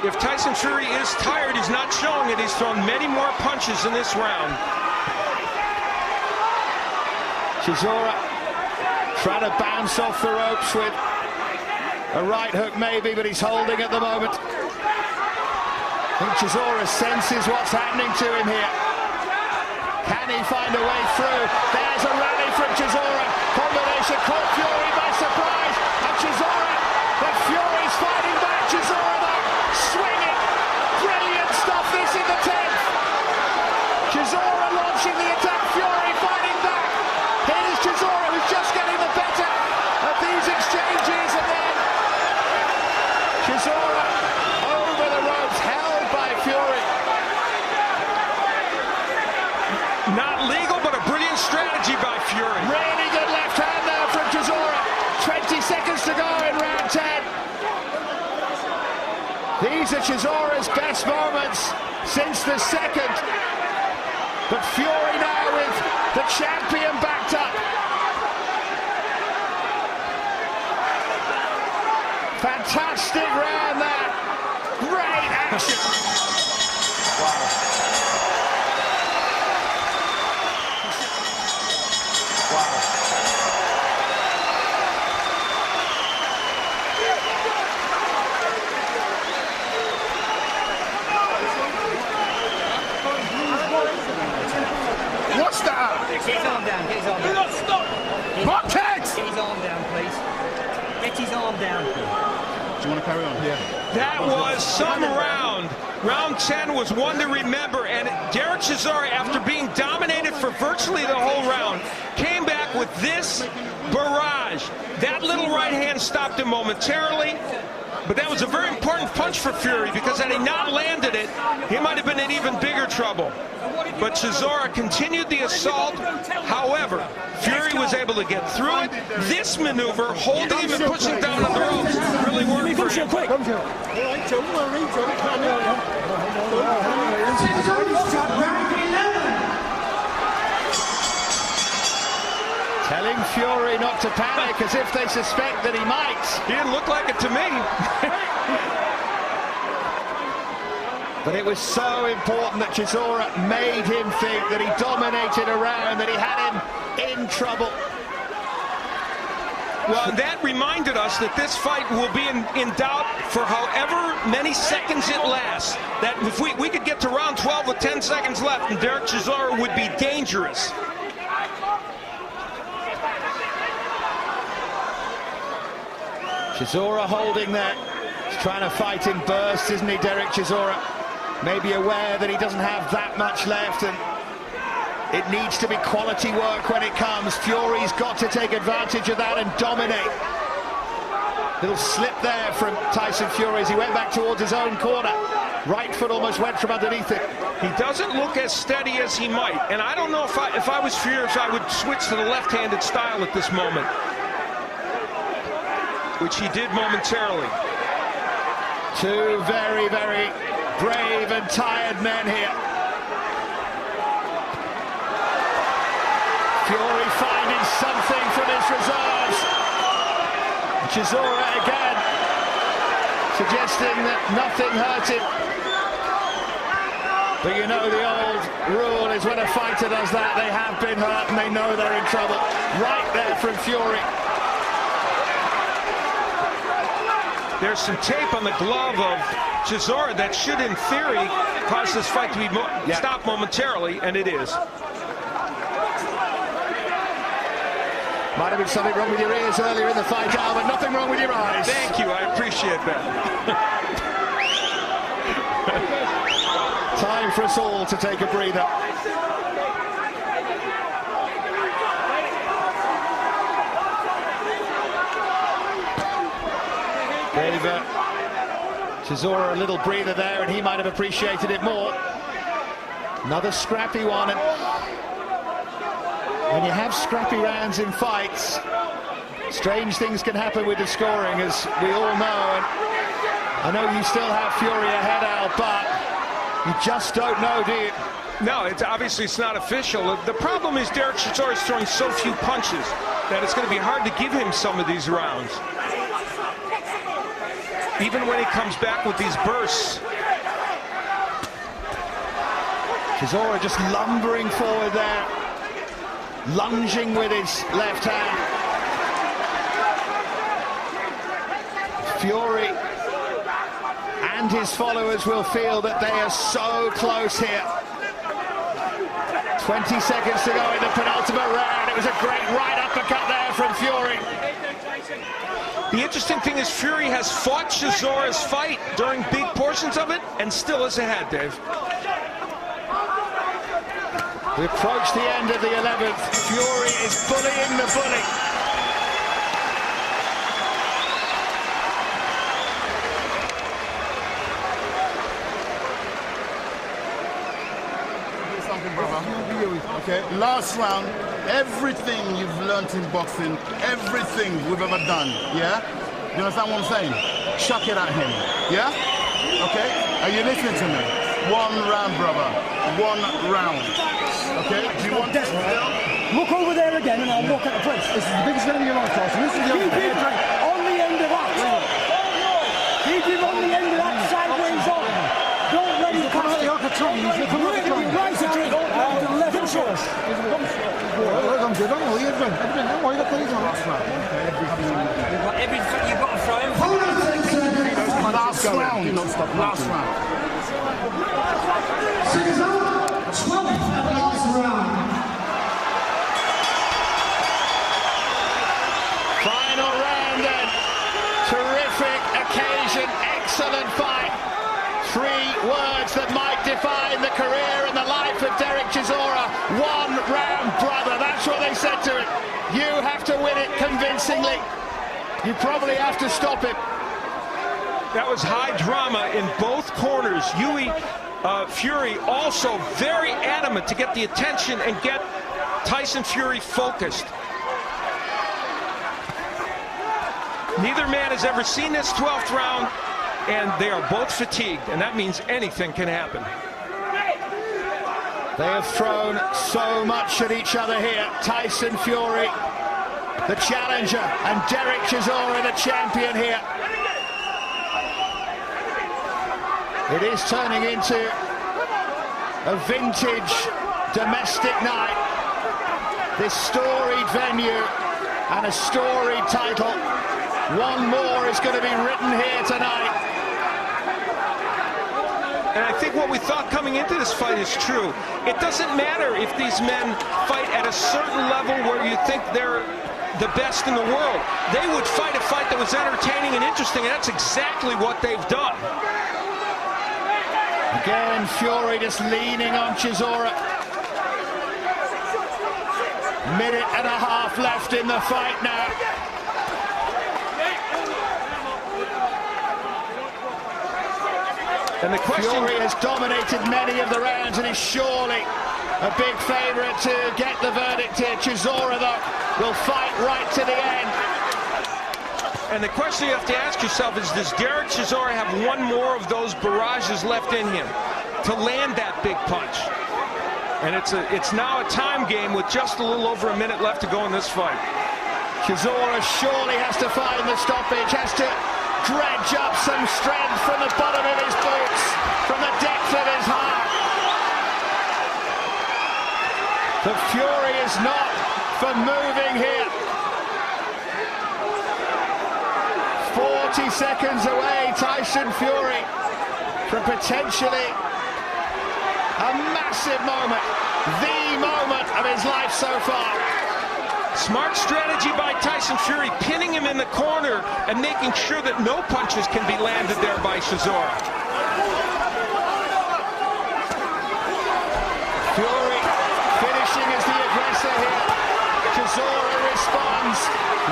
Speaker 1: If Tyson Fury is tired, he's not showing it. He's thrown many more punches in this round.
Speaker 3: Chisora trying to bounce off the ropes with a right hook maybe, but he's holding at the moment. I think Chisora senses what's happening to him here. Can he find a way through? There's a rally from Chisora. Combination caught Fury by surprise. And Chisora, but Fury's fighting back. Chisora though, swinging. Brilliant stuff this in the 10th. Chisora launching the attack. Fury fighting back. Here's Chisora who's just getting the better of these exchanges. And then Chisora over the ropes, held by Fury.
Speaker 1: Not legal, but a brilliant strategy by Fury.
Speaker 3: Really good left hand there from Chisora. 20 seconds to go in round 10. These are Chisora's best moments since the 2nd. But Fury now with the champion backed up. Fantastic round there. Great action. Wow.
Speaker 6: Bust that out.
Speaker 8: Get his arm down, get his arm down.
Speaker 7: Stop!
Speaker 6: Bucket!
Speaker 8: Get his arm down, please. Get his arm down.
Speaker 6: Do you want to carry on? Yeah.
Speaker 1: That was some round. Round 10 was one to remember, and Derek Chisora, after being dominated for virtually the whole round, came back with this barrage. That little right hand stopped him momentarily, but that was a very important punch for Fury, because had he not landed it, he might have been in even bigger trouble. But Chisora continued the assault. However, Fury was able to get through it. This maneuver, holding him and pushing down on the ropes, really worked for him.
Speaker 3: Telling Fury not to panic, as if they suspect that he might.
Speaker 1: He didn't look like it to me.
Speaker 3: But it was so important that Chisora made him think that he dominated a round, that he had him in trouble.
Speaker 1: Well, that reminded us that this fight will be in doubt for however many seconds it lasts. That if we could get to round 12 with 10 seconds left, and Derek Chisora would be dangerous.
Speaker 3: Chisora holding there. He's trying to fight in bursts, isn't he, Derek Chisora? Maybe aware that he doesn't have that much left, and it needs to be quality work when it comes. Fury's got to take advantage of that and dominate. Little slip there from Tyson Fury as he went back towards his own corner. Right foot almost went from underneath it.
Speaker 1: He doesn't look as steady as he might, and I don't know if I was Fury, I would switch to the left-handed style at this moment, which he did momentarily.
Speaker 3: Two very, very brave and tired men here. Fury finding something from his reserves. Chisora again suggesting that nothing hurt him. But you know the old rule is when a fighter does that, they have been hurt and they know they're in trouble. Right there from Fury.
Speaker 1: There's some tape on the glove of Chisora that should, in theory, cause this fight to be stopped momentarily, and it is.
Speaker 3: Might have been something wrong with your ears earlier in the fight, Al, but nothing wrong with your eyes.
Speaker 1: Thank you, I appreciate that.
Speaker 3: Time for us all to take a breather. Gave Chisora a little breather there, and he might have appreciated it more. Another scrappy one. And when you have scrappy rounds in fights, strange things can happen with the scoring, as we all know. And I know you still have Fury ahead, Al, but you just don't know, do you?
Speaker 1: No, it's not official. The problem is Derek Chisora is throwing so few punches that it's going to be hard to give him some of these rounds. Even when he comes back with these bursts.
Speaker 3: Chisora just lumbering forward there, lunging with his left hand. Fury and his followers will feel that they are so close here. 20 seconds to go in the penultimate round. It was a great right uppercut there from Fury.
Speaker 1: The interesting thing is Fury has fought Chisora's fight during big portions of it and still is ahead, Dave.
Speaker 3: We approach the end of the 11th. Fury is bullying the bully.
Speaker 6: Okay, last round, everything you've learnt in boxing, everything we've ever done, yeah? You understand what I'm saying? Chuck it at him, yeah? Okay? Are you listening to me? One round, brother. One round. Okay? Do you want this?
Speaker 5: Look over there again and I'll walk out the place. This is the biggest game of your life, Tyson. This is the only thing. On the end of that. Keep him on the end of that sideways on. Don't let him pass the Alcatraz. Right to drink. To the left choice. I'm good. I know you're drunk. Why are you playing on last round?
Speaker 8: You've got to throw him.
Speaker 6: Last round. Last round.
Speaker 7: 12th last round.
Speaker 3: Fury. You probably have to stop him.
Speaker 1: That was high drama in both corners. Fury also very adamant to get the attention and get Tyson Fury focused. Neither man has ever seen this 12th round, and they are both fatigued, and that means anything can happen.
Speaker 3: They have thrown so much at each other here. Tyson Fury, the challenger, and Derek Chisora, the champion here. It is turning into a vintage domestic night. This storied venue and a storied title. One more is going to be written here tonight.
Speaker 1: And I think what we thought coming into this fight is true. It doesn't matter if these men fight at a certain level where you think they're the best in the world. They would fight a fight that was entertaining and interesting, and that's exactly what they've done.
Speaker 3: Again, Fury just leaning on Chisora. Minute and a half left in the fight now.
Speaker 1: And the question...
Speaker 3: Fury has dominated many of the rounds and is surely a big favourite to get the verdict here. Chisora, though, will fight right to the end.
Speaker 1: And the question you have to ask yourself is, does Derek Chisora have one more of those barrages left in him to land that big punch? And it's now a time game with just a little over a minute left to go in this fight.
Speaker 3: Chisora surely has to find the stoppage, has to dredge up some strength from the bottom of his boots, from the depth of his heart. The Fury is not for moving here. 40 seconds away, Tyson Fury, from potentially a massive moment, the moment of his life so far.
Speaker 1: Smart strategy by Tyson Fury, pinning him in the corner and making sure that no punches can be landed there by Chisora.
Speaker 3: Fury finishing as the aggressor here. Chisora responds,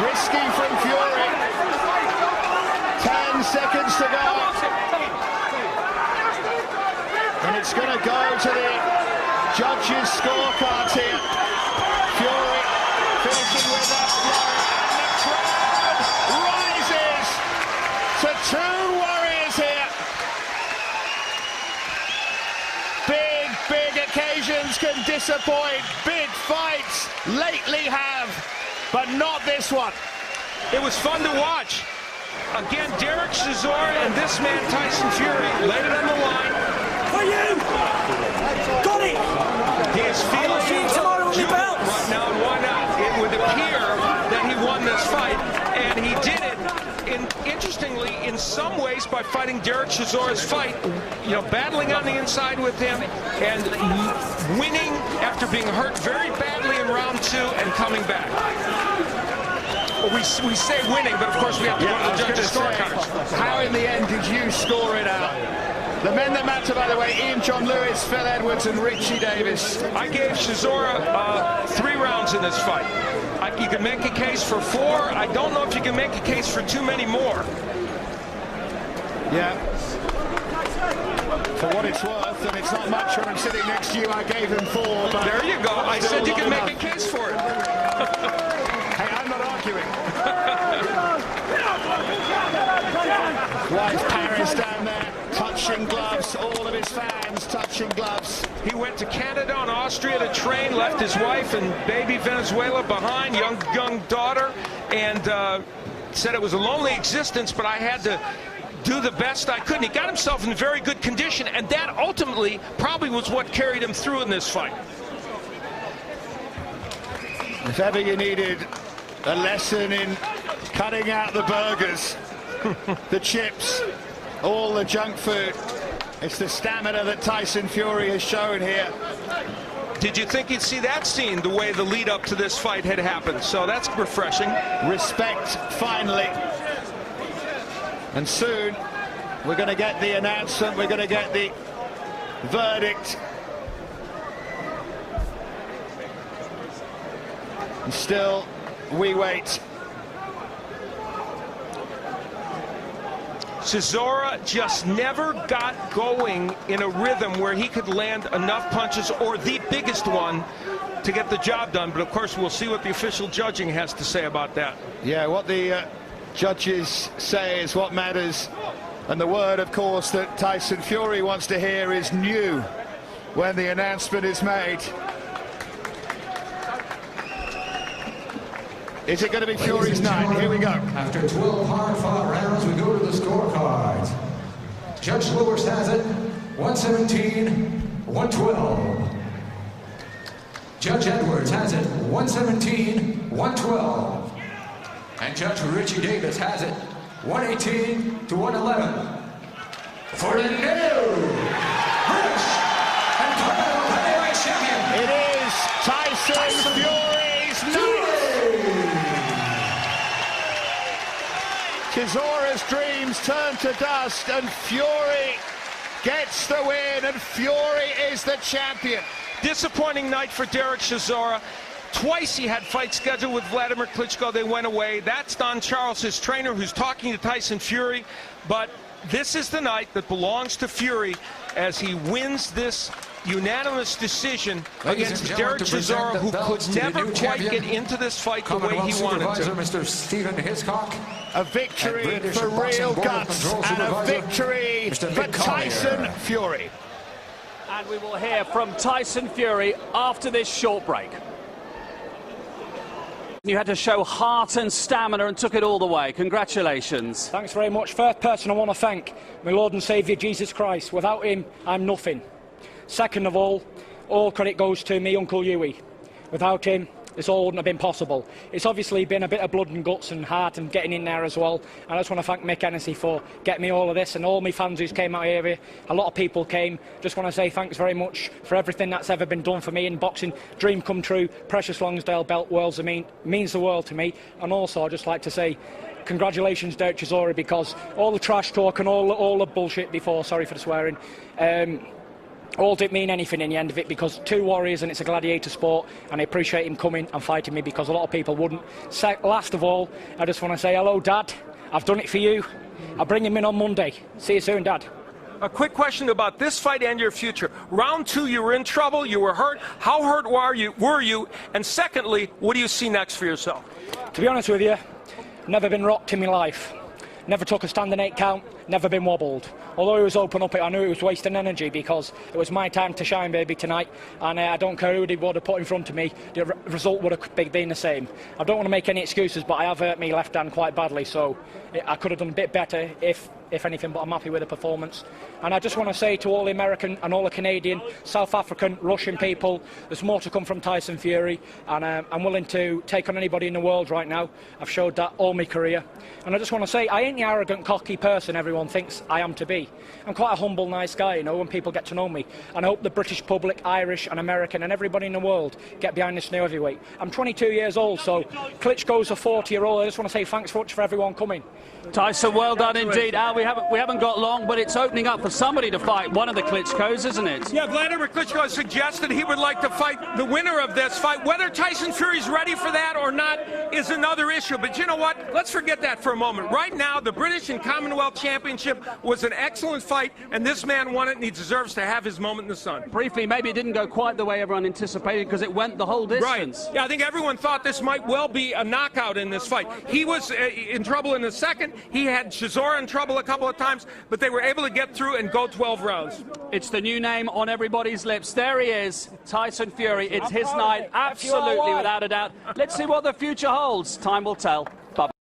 Speaker 3: risky from Fury. 10 seconds to go. And it's going to go to the judges' scorecards here. Fury finishing with that blow, and the crowd rises to two warriors here. Big occasions can disappoint. Big fights lately have, but not this one.
Speaker 1: It was fun to watch. Again, Derek Chisora and this man, Tyson Fury, laid it on the line.
Speaker 8: For you! Got it!
Speaker 1: He is feeling
Speaker 8: tomorrow on the belts.
Speaker 1: right now, and why not? It would appear that he won this fight, and he did it, interestingly, in some ways, by fighting Derek Chisora's fight, battling on the inside with him, and winning after being hurt very badly in round 2 and coming back. Well, we say winning, but of course we have to go to the judges' scorecards.
Speaker 3: How in the end did you score it out? The men that matter, by the way, Ian John Lewis, Phil Edwards and Richie Davis.
Speaker 1: I gave Chisora 3 rounds in this fight. You can make a case for 4. I don't know if you can make a case for too many more.
Speaker 3: Yeah. For what it's worth, and it's not much when I'm sitting next to you, I gave him 4. But
Speaker 1: there you go. I said you can make a case for it.
Speaker 3: Hey, I'm not arguing. Wife Paris down there, touching gloves, all of his fans touching gloves.
Speaker 1: He went to Canada and Austria to train, left his wife and baby Venezuela behind, young daughter, and said it was a lonely existence, but I had to do the best I could. And he got himself in very good condition, and that ultimately probably was what carried him through in this fight.
Speaker 3: If ever you needed a lesson in cutting out the burgers, the chips, all the junk food, it's the stamina that Tyson Fury has shown here.
Speaker 1: Did you think you'd see that scene the way the lead up to this fight had happened? So that's refreshing.
Speaker 3: Respect, finally. And soon we're going to get the announcement, we're going to get the verdict. And still we wait
Speaker 1: Chisora just never got going in a rhythm where he could land enough punches or the biggest one to get the job done. But of course, we'll see what the official judging has to say about that.
Speaker 3: Yeah, what the judges say is what matters. And the word, of course, that Tyson Fury wants to hear is new when the announcement is made. Is it going to be Fury's night? Here we go.
Speaker 4: After 12 hard-fought rounds, we go to the scorecards. Judge Lewis has it, 117-112. Judge Edwards has it, 117-112. And Judge Richie Davis has it, 118-111. For the new British and Continental Heavyweight Champion,
Speaker 3: It is Tyson Fury's night. Chisora's dreams turn to dust, and Fury gets the win, and Fury is the champion.
Speaker 1: Disappointing night for Derek Chisora. Twice he had fights scheduled with Vladimir Klitschko. They went away. That's Don Charles, his trainer, who's talking to Tyson Fury. But this is the night that belongs to Fury as he wins this unanimous decision against Derek Chisora, who could never quite get into this fight the way he wanted to.
Speaker 4: Mr. Stephen Hiscock.
Speaker 3: A victory for real guts, and a victory for Tyson Fury.
Speaker 2: And we will hear from Tyson Fury after this short break. You had to show heart and stamina and took it all the way. Congratulations.
Speaker 5: Thanks very much. First person I want to thank, my Lord and Saviour Jesus Christ. Without him, I'm nothing. Second of all credit goes to me Uncle Huey. Without him, this all wouldn't have been possible. It's obviously been a bit of blood and guts and heart and getting in there as well. And I just want to thank Mick Hennessy for getting me all of this, and all my fans who came out here. A lot of people came. Just want to say thanks very much for everything that's ever been done for me in boxing. Dream come true. Precious Lonsdale belt means the world to me. And also I'd just like to say congratulations, Derek Chisora, because all the trash talk and all the bullshit before, sorry for the swearing, all didn't mean anything in the end of it, because two warriors and it's a gladiator sport, and I appreciate him coming and fighting me because a lot of people wouldn't. Last of all, I just want to say hello, Dad. I've done it for you. I'll bring him in on Monday. See you soon, Dad.
Speaker 1: A quick question about this fight and your future. Round 2, you were in trouble, you were hurt. How hurt were you? And secondly, what do you see next for yourself?
Speaker 5: To be honest with you, never been rocked in my life. Never took a standing 8 count, never been wobbled. Although he was open up it, I knew it was wasting energy because it was my time to shine, baby, tonight. And I don't care who they would have put in front of me, the result would have been the same. I don't want to make any excuses, but I have hurt me left hand quite badly, so I could have done a bit better if anything, but I'm happy with the performance. And I just want to say to all the American and all the Canadian, South African, Russian people, there's more to come from Tyson Fury, and I'm willing to take on anybody in the world right now. I've showed that all my career. And I just want to say, I ain't the arrogant, cocky person everyone thinks I am to be. I'm quite a humble, nice guy, you know, when people get to know me. And I hope the British public, Irish and American and everybody in the world get behind this new heavyweight. I'm 22 years old, so Klitschko's a 40-year-old. I just want to say thanks much for everyone coming.
Speaker 2: Tyson, well done indeed. Al, we haven't got long, but it's opening up for somebody to fight one of the Klitschkos, isn't it?
Speaker 1: Yeah, Vladimir Klitschko has suggested he would like to fight the winner of this fight. Whether Tyson Fury's ready for that or not is another issue. But you know what? Let's forget that for a moment. Right now, the British and Commonwealth Championship was an excellent fight, and this man won it, and he deserves to have his moment in the sun.
Speaker 2: Briefly, maybe it didn't go quite the way everyone anticipated because it went the whole distance.
Speaker 1: Right. Yeah, I think everyone thought this might well be a knockout in this fight. He was in trouble in the second. He had Chisora in trouble a couple of times, but they were able to get through and go 12 rounds.
Speaker 2: It's the new name on everybody's lips. There he is, Tyson Fury. It's his night, absolutely, without a doubt. Let's see what the future holds. Time will tell. Bye-bye.